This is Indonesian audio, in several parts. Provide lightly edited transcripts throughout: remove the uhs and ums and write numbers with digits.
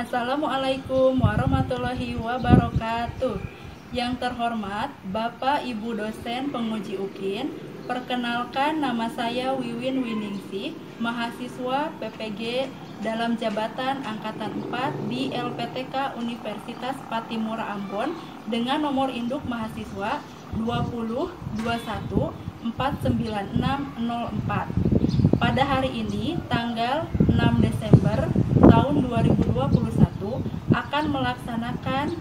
Assalamualaikum warahmatullahi wabarakatuh. Yang terhormat Bapak Ibu dosen penguji UKIN, perkenalkan nama saya Wiwin Winingsih, mahasiswa PPG dalam jabatan Angkatan 4 di LPTK Universitas Patimura Ambon dengan nomor induk mahasiswa 20214964. Pada hari ini, tanggal 6 Desember tahun 2021, akan melaksanakan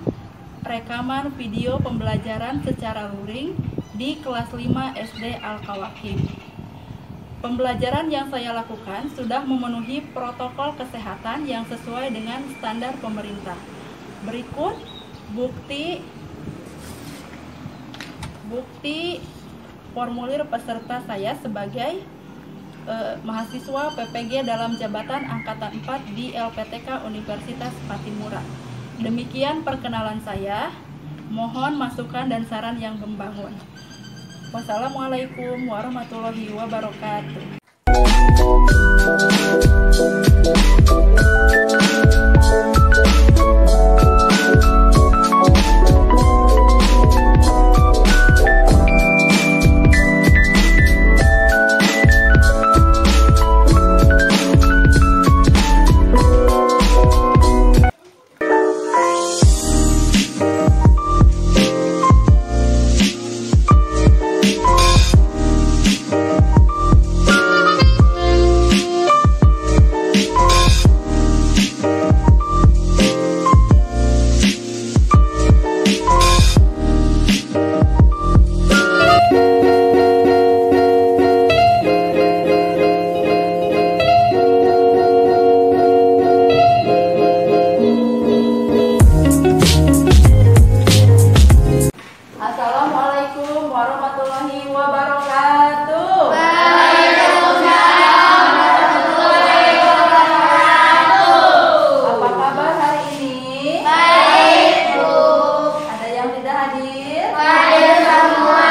rekaman video pembelajaran secara luring di kelas 5 SD Al-Kawakim. Pembelajaran yang saya lakukan sudah memenuhi protokol kesehatan yang sesuai dengan standar pemerintah. Berikut bukti formulir peserta saya sebagai mahasiswa PPG dalam jabatan Angkatan 4 di LPTK Universitas Patimura. Demikian perkenalan saya. Mohon masukan dan saran yang membangun. Wassalamualaikum warahmatullahi wabarakatuh. Assalamualaikum warahmatullahi wabarakatuh. Waalaikumsalam warahmatullahi wabarakatuh. Apa kabar hari ini? Baik, Bu. Ada yang tidak hadir? Hadir semua.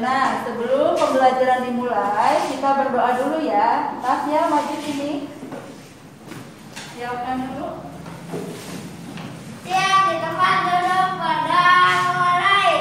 Nah, sebelum pembelajaran dimulai, kita berdoa dulu ya. Tasya maju sini. Siapkan dulu. Siap di tempat duduk pada mulai.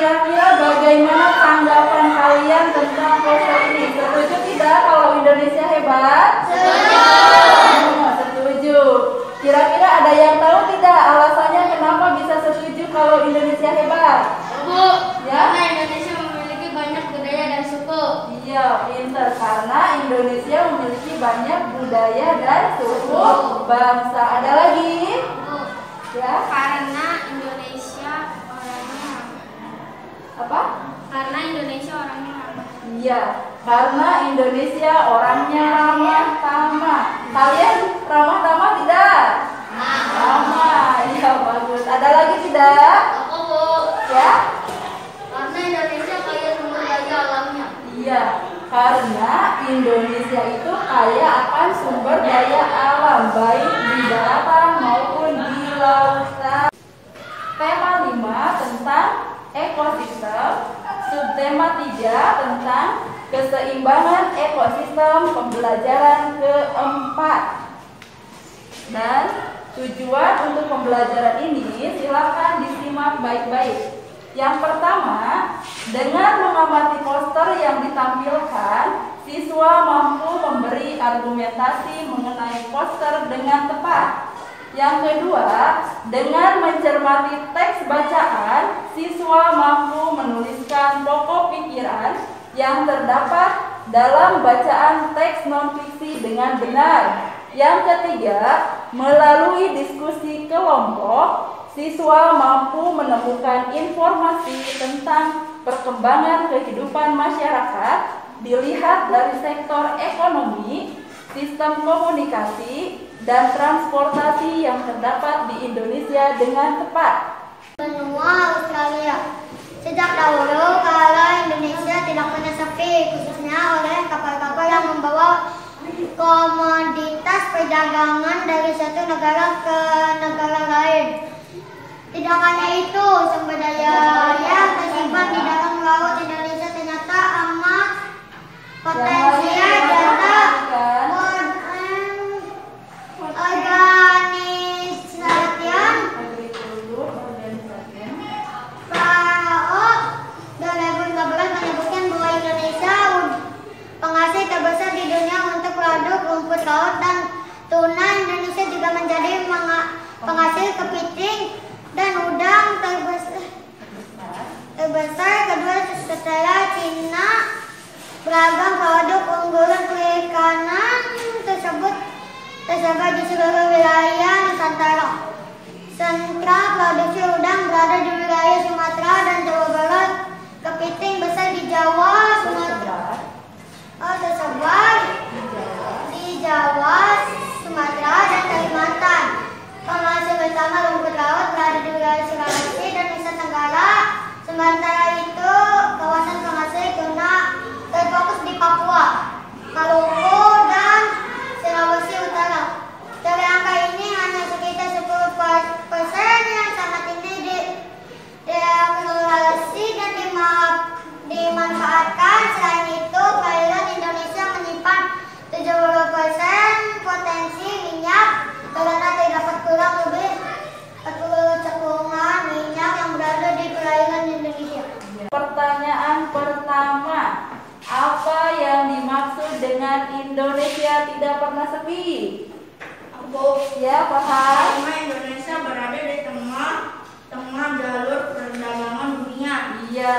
Kira-kira bagaimana tanggapan kalian tentang poster ini? Setuju tidak kalau Indonesia hebat? Setuju. Kira-kira ada yang tahu tidak alasannya kenapa bisa setuju kalau Indonesia hebat? Ya? Karena Indonesia memiliki banyak budaya dan suku. Iya, pinter. Karena Indonesia memiliki banyak budaya dan suku bangsa. Ada lagi? Ya? Karena Indonesia orangnya Apa? Karena Indonesia orangnya ramah. Iya, karena Indonesia orangnya ramah tamah. Kalian ramah tamah tidak? Ramah. Iya, bagus. Ada lagi tidak? Aku Bu. Ya? Karena Indonesia kaya sumber daya alamnya. Iya, karena Indonesia itu kaya akan sumber daya alam, baik di daratan maupun di lautan. Tema 5 tentang ekosistem, subtema 3 tentang keseimbangan ekosistem, pembelajaran keempat. Dan tujuan untuk pembelajaran ini silakan disimak baik-baik. Yang pertama, dengan mengamati poster yang ditampilkan, siswa mampu memberi argumentasi mengenai poster dengan tepat. Yang kedua, dengan mencermati teks bacaan, siswa mampu menuliskan pokok pikiran yang terdapat dalam bacaan teks non-fiksi dengan benar. Yang ketiga, melalui diskusi kelompok, siswa mampu menemukan informasi tentang perkembangan kehidupan masyarakat dilihat dari sektor ekonomi, sistem komunikasi, dan transportasi yang terdapat di Indonesia dengan tepat. Benua Australia. Sejak dahulu kala Indonesia tidak pernah sepi, khususnya oleh kapal-kapal yang membawa komoditas perdagangan dari satu negara ke negara lain. Tidak hanya itu, sumber daya yang tersimpan di dalam laut Indonesia ternyata amat potensial data FAO 2015 menyebutkan bahwa Indonesia penghasil terbesar di dunia untuk produk rumput laut dan tuna. Indonesia juga menjadi penghasil kepiting dan udang terbesar kedua setelah Cina. Beragam produk unggulan perikanan tersebut tersebar di seluruh wilayah Nusantara. Sentra produksi udang berada di wilayah Sumatera dan Jawa Barat. Kepiting besar di Jawa, Sumatera. Tersebar di Jawa, Sumatera, dan Kalimantan. Penghasil utama rumput laut berada di wilayah Sulawesi dan Nusa Tenggara. Sementara itu, kawasan penghasil tuna terfokus di Papua, Maluku, dan Sulawesi Utara. Dari angka ini hanya sekitar 10% yang sangat ini diakumulasi dan dimanfaatkan. Selain itu, perairan Indonesia menyimpan 70% potensi minyak karena terdapat kurang lebih 40 cekungan minyak yang berada di perairan Indonesia. Pertanyaan pertama, apa yang dimaksud dengan Indonesia tidak pernah sepi? Ya, paham? Karena Indonesia berada di tengah jalur perdagangan dunia. Iya,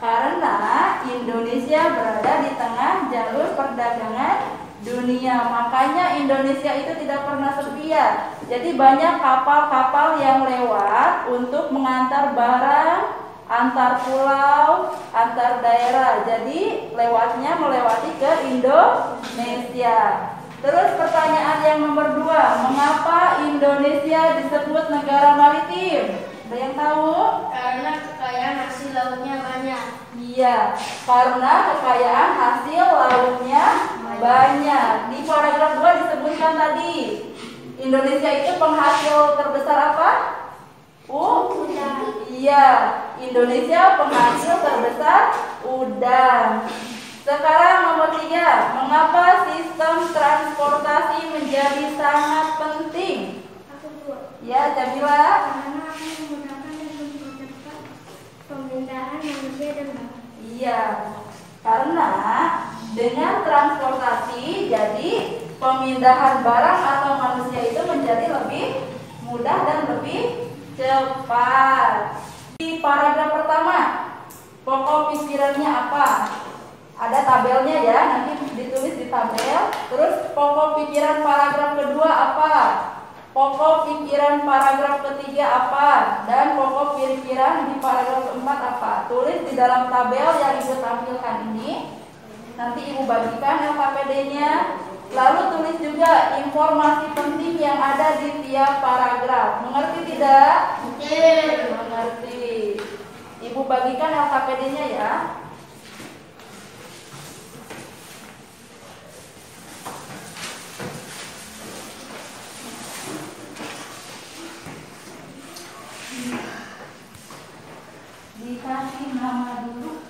karena Indonesia berada di tengah jalur perdagangan dunia. Makanya Indonesia itu tidak pernah sepi ya. Jadi banyak kapal-kapal yang lewat untuk mengantar barang antar pulau, antar daerah. Jadi melewati ke Indonesia. Terus pertanyaan yang nomor 2, mengapa Indonesia disebut negara maritim? Ada yang tahu? Karena kekayaan hasil lautnya banyak. Iya, karena kekayaan hasil lautnya banyak. Di paragraf 2 disebutkan tadi, Indonesia itu penghasil terbesar apa? Udang. Iya, Indonesia penghasil terbesar udang. Sekarang nomor 3, mengapa sistem transportasi menjadi sangat penting? Ya, Jamila. Karena akan memudahkan dan mempercepat pemindahan manusia dan barang. Iya, karena dengan transportasi jadi pemindahan barang atau manusia itu menjadi lebih mudah dan lebih cepat. Di paragraf pertama, pokok pikirannya apa? Ada tabelnya ya, nanti ditulis di tabel. Terus pokok pikiran paragraf kedua apa? Pokok pikiran paragraf ketiga apa? Dan pokok pikiran di paragraf keempat apa? Tulis di dalam tabel yang Ibu tampilkan ini. Nanti Ibu bagikan LKPD-nya. Lalu tulis juga informasi penting yang ada di tiap paragraf. Mengerti tidak? Mengerti. Ibu bagikan LKPD-nya ya. Dikasih nama dulu.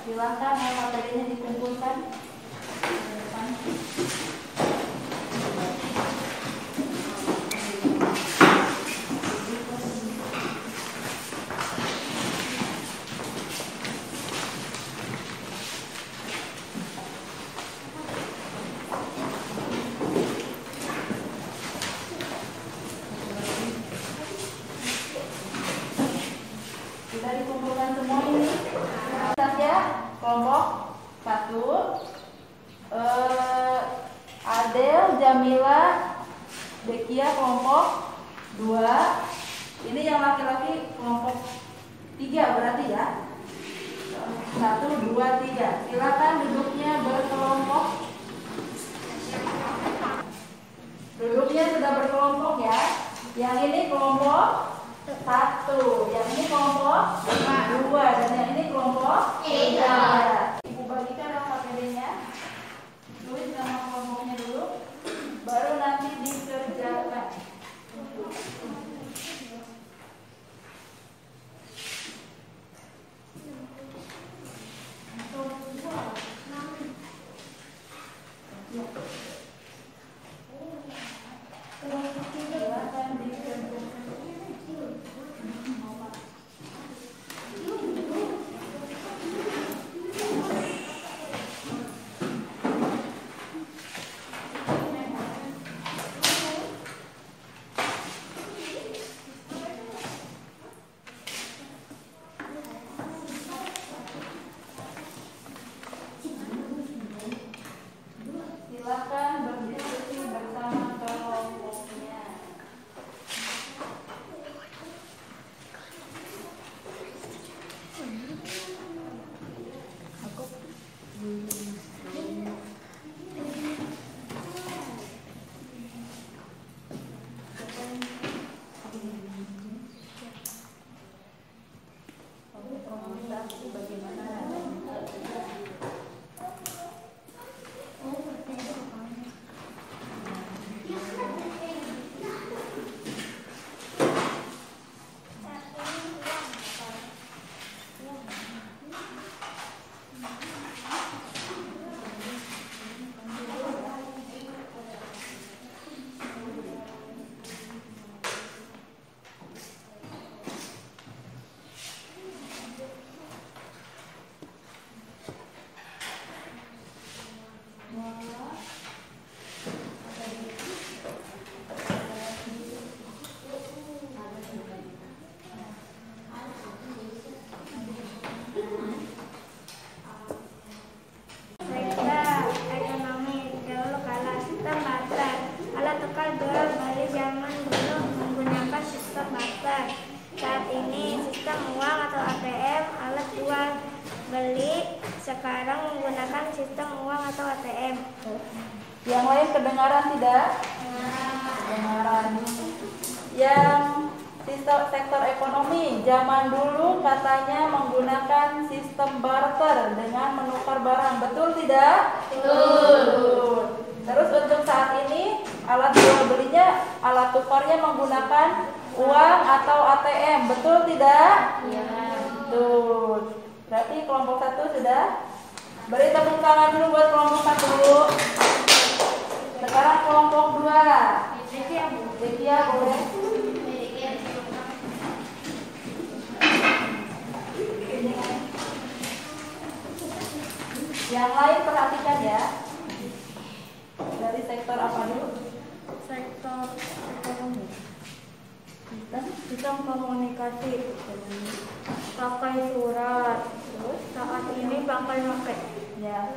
Silakan LKPD-nya dikumpulkan. Sudah dikumpulkan semua ini. Saja kelompok 1, Adel, Jamila, Dekia kelompok 2. Ini yang laki-laki kelompok 3 berarti ya. 1, 2, 3. Silakan duduknya berkelompok. Duduknya sudah berkelompok ya. Yang ini kelompok 1, yang ini kelompok 2, dan yang ini kelompok 3. Ibu bagikan LKPD-nya. Tulis nama kelompoknya dulu, baru nanti dikerjakan. Silakan dikerjakan. beli sekarang menggunakan sistem uang atau ATM. Yang lain kedengaran tidak? Kedengaran. Yang sektor ekonomi, zaman dulu katanya menggunakan sistem barter dengan menukar barang, betul tidak? Betul. Terus untuk saat ini alat jual belinya, alat tukarnya menggunakan uang atau ATM, betul tidak? Iya. Betul. Berarti kelompok 1 sudah. Beri tepuk tangan dulu buat kelompok 1. Sekarang kelompok 2. Dekia boleh. Yang lain perhatikan ya. Dari sektor apa dulu? Sektor ekonomi. Sistem komunikasi. Pakai surat. Terus saat ini pakai paket. Ya.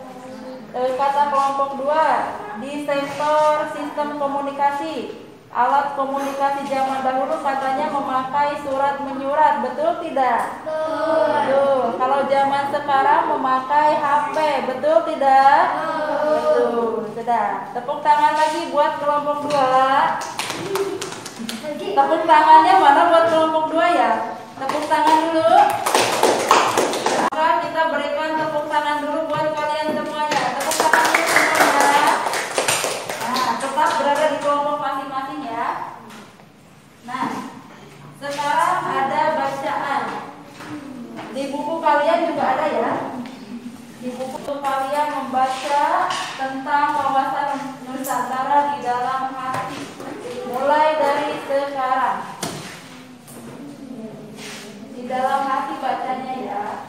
Kata kelompok 2 di sektor sistem komunikasi. Alat komunikasi zaman dahulu katanya memakai surat menyurat, betul tidak? Betul. Kalau zaman sekarang memakai HP, betul tidak? Betul. Sudah. Tepuk tangan lagi buat kelompok 2. Tepuk tangannya mana buat kelompok 2 ya? Tepuk tangan dulu. Maka kita berikan tepuk tangan dulu buat kalian semuanya. Tepuk tangan dulu semuanya. Nah, tetap berada di kelompok masing-masing ya. Nah, sekarang ada bacaan. Di buku kalian juga ada ya. Di buku kalian membaca tentang wawasan Nusantara di dalam hati. Mulai dari sekarang. Di dalam hati bacanya ya.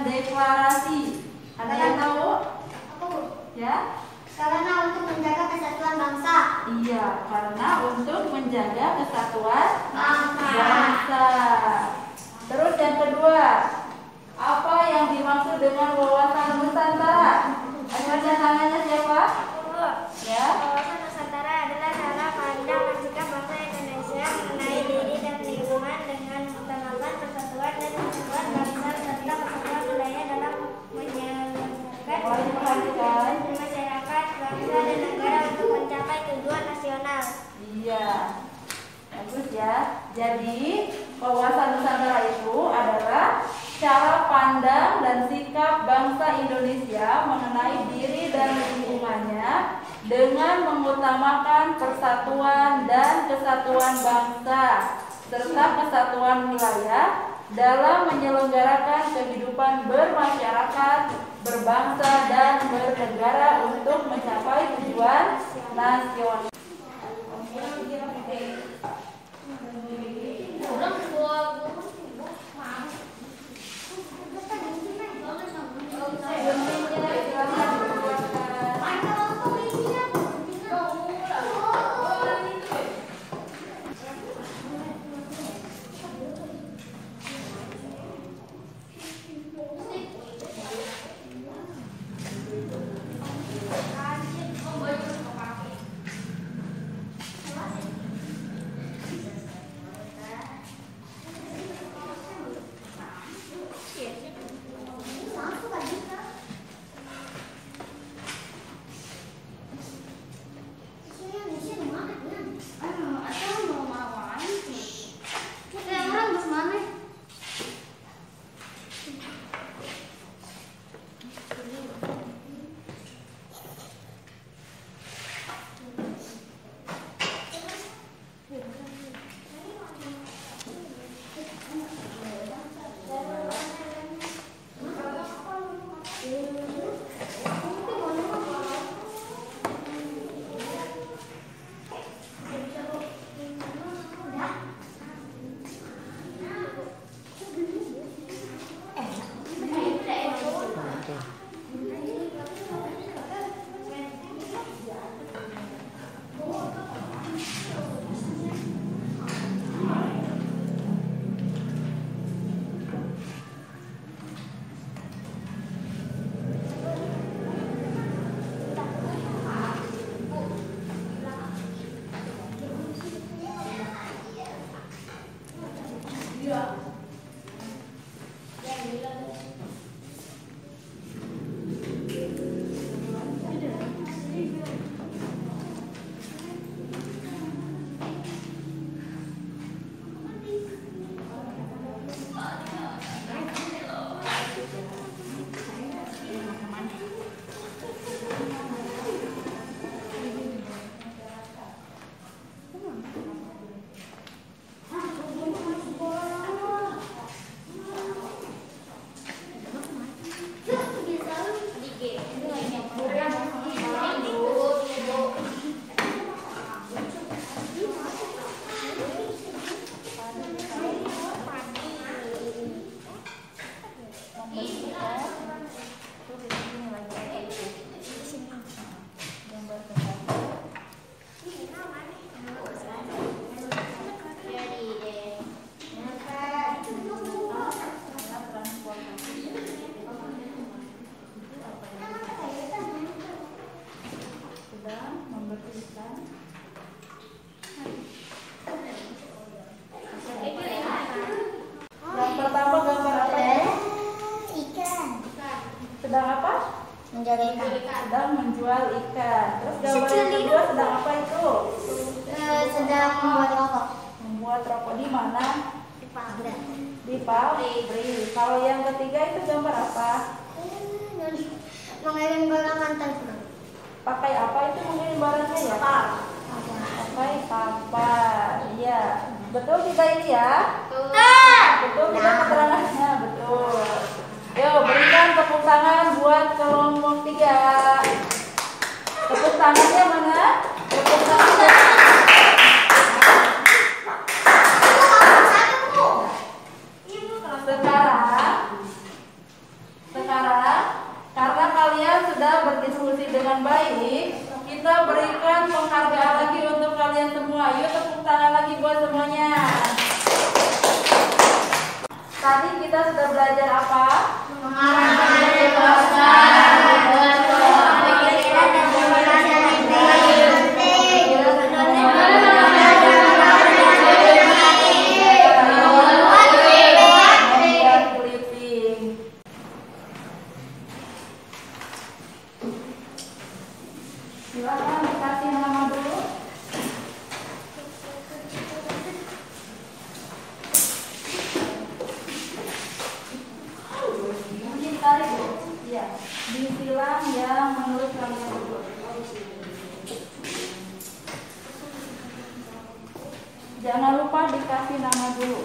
Deklarasi. Ada yang tahu? Ya? Karena untuk menjaga kesatuan bangsa. Iya, karena untuk menjaga kesatuan bangsa. Terus yang kedua, apa yang dimaksud dengan wawasan Nusantara? Angkat tangannya siapa? Ya. Wawasan Nusantara adalah cara pandang dan sikap bangsa Indonesia mengenai diri dan lingkungan dengan utamakan persatuan dan kesatuan bangsa serta persatuan budaya dalam menyelenggarkan masyarakat, bangsa dan negara untuk mencapai tujuan nasional. Iya, bagus ya. Jadi wawasan Nusantara itu adalah cara pandang dan sikap bangsa Indonesia mengenai diri dan lingkungannya dengan mengutamakan persatuan dan kesatuan bangsa serta kesatuan wilayah dalam menyelenggarakan kehidupan bermasyarakat, berbangsa dan bernegara untuk mencapai tujuan nasional. Yang pertama gambar apa ya? Ikan. Sedang apa? Menjaga ikan. Sedang menjual ikan. Terus gambar yang kedua sedang apa itu? Sedang membuat rokok. Membuat rokok di mana? Di pabrik. Di pabrik. Kalau yang ketiga itu gambar apa? Mengirim barang antar pulang. Pakai apa itu mengirim barangnya ya? Pakai kapal. Iya. Betul tidak ini ya? Betul tidak keterangannya? Betul. Yuk berikan tepuk tangan buat kelompok 3. Tepuk tangannya mana? Tepuk tangannya. Sekarang karena kalian sudah berdiskusi dengan baik, kita berikan penghargaan lagi untuk kalian semua. Yuk tepuk tangan lagi buat semuanya. Tadi kita sudah belajar apa? Mengenai bahasa. Silakan dikasih nama dulu. Mungkin tarik ya. Disilang yang menurut kalian dulu. Jangan lupa dikasih nama dulu.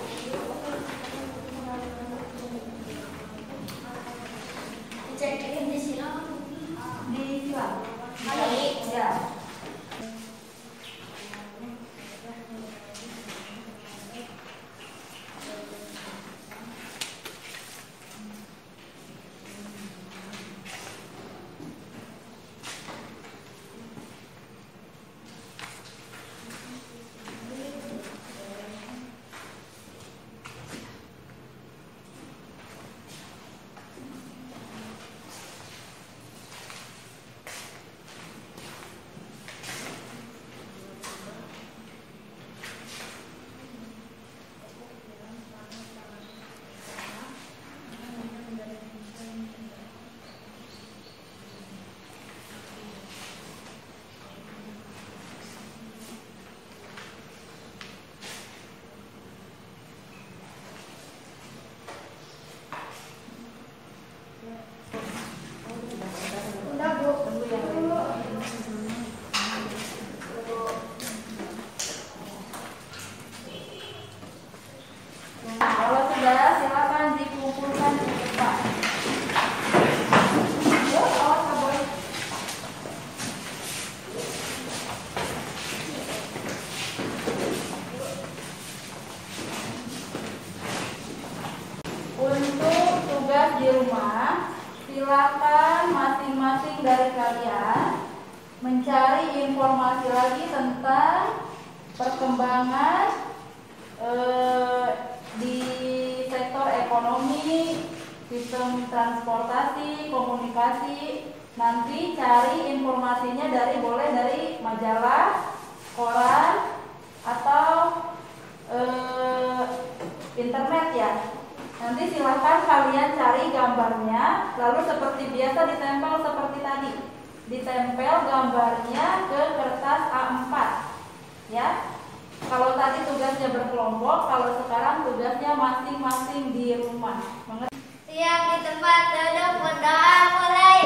Disilang. Ya. Kalau sudah, silakan dikumpulkan di depan. Yuk, awas Kak Boy. Untuk tugas di rumah, silakan masing-masing dari kalian mencari informasi lagi tentang perkembangan di sektor ekonomi, sistem transportasi, komunikasi. Nanti cari informasinya boleh dari majalah, koran, atau internet ya. Nanti silahkan kalian cari gambarnya, lalu seperti biasa ditempel seperti tadi. Ditempel gambarnya ke kertas A4 ya. Kalau tadi tugasnya berkelompok, kalau sekarang tugasnya masing-masing di rumah. Siap di tempat duduk, berdoa mulai.